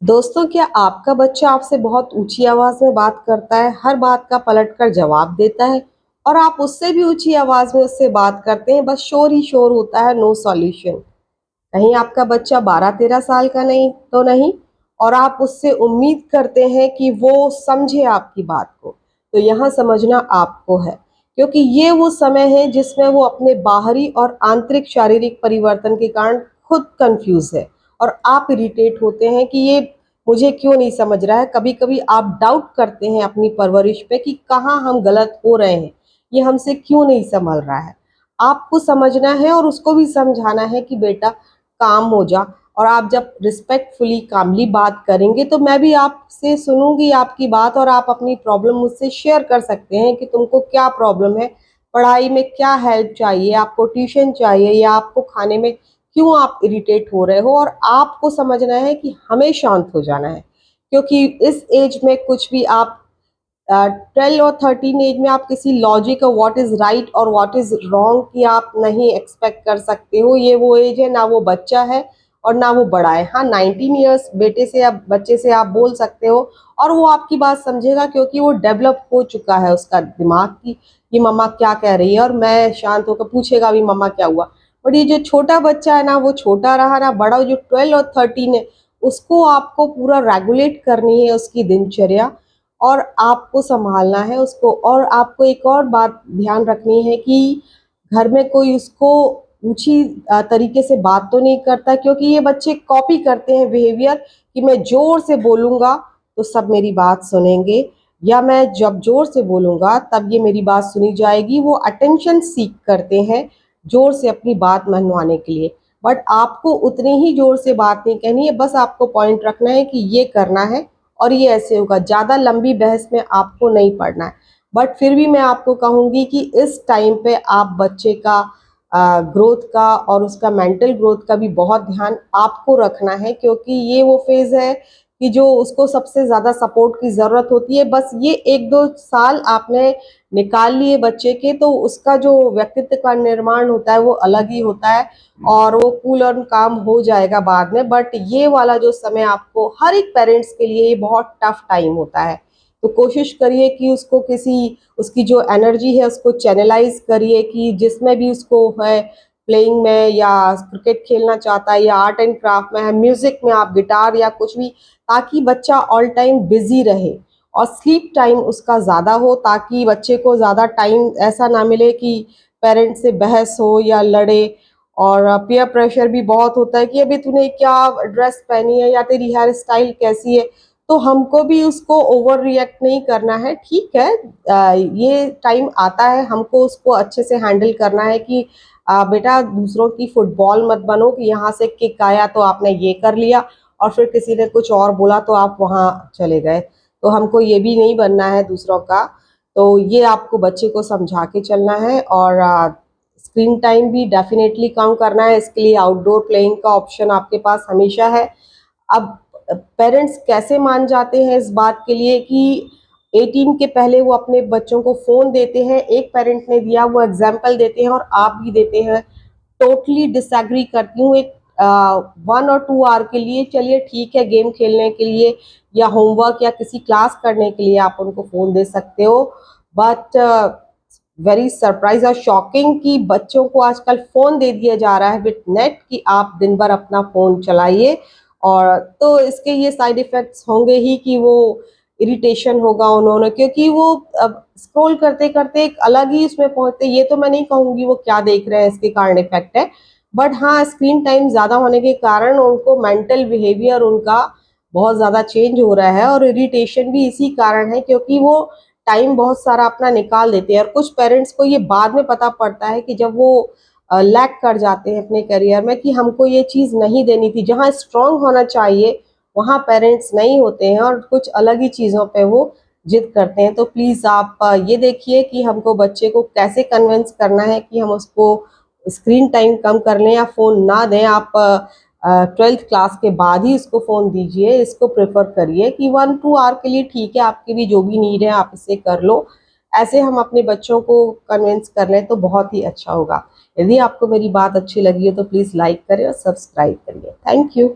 दोस्तों, क्या आपका बच्चा आपसे बहुत ऊंची आवाज में बात करता है, हर बात का पलटकर जवाब देता है और आप उससे भी ऊंची आवाज में उससे बात करते हैं, बस शोर ही शोर होता है, नो सॉल्यूशन। कहीं आपका बच्चा 12-13 साल का नहीं तो नहीं और आप उससे उम्मीद करते हैं कि वो समझे आपकी बात को, तो यहाँ समझना आपको है, क्योंकि ये वो समय है जिसमें वो अपने बाहरी और आंतरिक शारीरिक परिवर्तन के कारण खुद कंफ्यूज है और आप इरिटेट होते हैं कि ये मुझे क्यों नहीं समझ रहा है। कभी कभी आप डाउट करते हैं अपनी परवरिश पे कि कहाँ हम गलत हो रहे हैं, ये हमसे क्यों नहीं संभल रहा है। आपको समझना है और उसको भी समझाना है कि बेटा काम हो जा। और आप जब रिस्पेक्टफुली कामली बात करेंगे तो मैं भी आपसे सुनूंगी आपकी बात और आप अपनी प्रॉब्लम मुझसे शेयर कर सकते हैं कि तुमको क्या प्रॉब्लम है, पढ़ाई में क्या हेल्प चाहिए, आपको ट्यूशन चाहिए या आपको खाने में क्यों आप इरिटेट हो रहे हो। और आपको समझना है कि हमें शांत हो जाना है, क्योंकि इस एज में कुछ भी आप 12 और 13 एज में आप किसी लॉजिक और व्हाट इज राइट और व्हाट इज रॉन्ग की आप नहीं एक्सपेक्ट कर सकते हो। ये वो एज है, ना वो बच्चा है और ना वो बड़ा है। हाँ, 19 ईयर्स बेटे से या बच्चे से आप बोल सकते हो और वो आपकी बात समझेगा, क्योंकि वो डेवलप हो चुका है उसका दिमाग की ये मम्मा क्या कह रही है, और मैं शांत होकर पूछेगा भी मम्मा क्या हुआ। बट ये जो छोटा बच्चा है ना, वो छोटा रहा ना बड़ा, जो 12 और 13 है, उसको आपको पूरा रेगुलेट करनी है उसकी दिनचर्या और आपको संभालना है उसको। और आपको एक और बात ध्यान रखनी है कि घर में कोई उसको ऊंची तरीके से बात तो नहीं करता, क्योंकि ये बच्चे कॉपी करते हैं बिहेवियर कि मैं जोर से बोलूंगा तो सब मेरी बात सुनेंगे, या मैं जब जोर से बोलूंगा तब ये मेरी बात सुनी जाएगी। वो अटेंशन सीख करते हैं जोर से अपनी बात मनवाने के लिए। बट आपको उतनी ही जोर से बात नहीं कहनी है, बस आपको पॉइंट रखना है कि ये करना है और ये ऐसे होगा। ज़्यादा लंबी बहस में आपको नहीं पड़ना है। बट फिर भी मैं आपको कहूँगी कि इस टाइम पे आप बच्चे का ग्रोथ का और उसका मेंटल ग्रोथ का भी बहुत ध्यान आपको रखना है, क्योंकि ये वो फेज़ है कि जो उसको सबसे ज़्यादा सपोर्ट की ज़रूरत होती है। बस ये 1-2 साल आपने निकाल लिए बच्चे के, तो उसका जो व्यक्तित्व का निर्माण होता है वो अलग ही होता है और वो कूल और काम हो जाएगा बाद में। बट ये वाला जो समय आपको, हर एक पेरेंट्स के लिए ये बहुत टफ टाइम होता है, तो कोशिश करिए कि उसको किसी, उसकी जो एनर्जी है उसको चैनलाइज करिए कि जिसमें भी उसको है, प्लेइंग में या क्रिकेट खेलना चाहता है या आर्ट एंड क्राफ्ट में है, म्यूजिक में आप गिटार या कुछ भी, ताकि बच्चा ऑल टाइम बिजी रहे और स्लीप टाइम उसका ज़्यादा हो, ताकि बच्चे को ज़्यादा टाइम ऐसा ना मिले कि पेरेंट्स से बहस हो या लड़े। और पीयर प्रेशर भी बहुत होता है कि अभी तूने क्या ड्रेस पहनी है या तेरी हेयर स्टाइल कैसी है, तो हमको भी उसको ओवर रिएक्ट नहीं करना है। ठीक है, ये टाइम आता है, हमको उसको अच्छे से हैंडल करना है कि बेटा दूसरों की फुटबॉल मत बनो कि यहाँ से किक आया तो आपने ये कर लिया और फिर किसी ने कुछ और बोला तो आप वहाँ चले गए। तो हमको ये भी नहीं बनना है दूसरों का। तो ये आपको बच्चे को समझा के चलना है। और स्क्रीन टाइम भी डेफिनेटली कम करना है, इसके लिए आउटडोर प्लेइंग का ऑप्शन आपके पास हमेशा है। अब पेरेंट्स कैसे मान जाते हैं इस बात के लिए कि 18 के पहले वो अपने बच्चों को फ़ोन देते हैं, एक पेरेंट ने दिया वो एग्जाम्पल देते हैं और आप भी देते हैं, टोटली डिसएग्री करती हूँ। एक 1 और 2 आवर के लिए चलिए ठीक है, गेम खेलने के लिए या होमवर्क या किसी क्लास करने के लिए आप उनको फ़ोन दे सकते हो। बट वेरी सरप्राइज और शॉकिंग कि बच्चों को आजकल फ़ोन दे दिया जा रहा है विथ नेट कि आप दिन भर अपना फ़ोन चलाइए। और तो इसके ये साइड इफ़ेक्ट्स होंगे ही कि वो इरिटेशन होगा उन्होंने, क्योंकि वो अब स्क्रॉल करते करते एक अलग ही उसमें पहुंचते। ये तो मैं नहीं कहूँगी वो क्या देख रहे हैं इसके कारण इफेक्ट है, बट हाँ, स्क्रीन टाइम ज़्यादा होने के कारण उनको मेंटल बिहेवियर उनका बहुत ज़्यादा चेंज हो रहा है और इरिटेशन भी इसी कारण है, क्योंकि वो टाइम बहुत सारा अपना निकाल देते हैं। और कुछ पेरेंट्स को ये बाद में पता पड़ता है कि जब वो लैक कर जाते हैं अपने करियर में कि हमको ये चीज़ नहीं देनी थी। जहाँ स्ट्रांग होना चाहिए वहाँ पेरेंट्स नहीं होते हैं और कुछ अलग ही चीज़ों पे वो जिद करते हैं। तो प्लीज़ आप ये देखिए कि हमको बच्चे को कैसे कन्विंस करना है कि हम उसको स्क्रीन टाइम कम कर लें या फ़ोन ना दें। आप 12th क्लास के बाद ही उसको फ़ोन दीजिए, इसको प्रेफर करिए कि 1-2 आवर के लिए ठीक है, आपकी भी जो भी नीड है आप इसे कर लो। ऐसे हम अपने बच्चों को कन्विंस कर लें तो बहुत ही अच्छा होगा। यदि आपको मेरी बात अच्छी लगी हो तो प्लीज़ लाइक करें और सब्सक्राइब करिए। Thank you.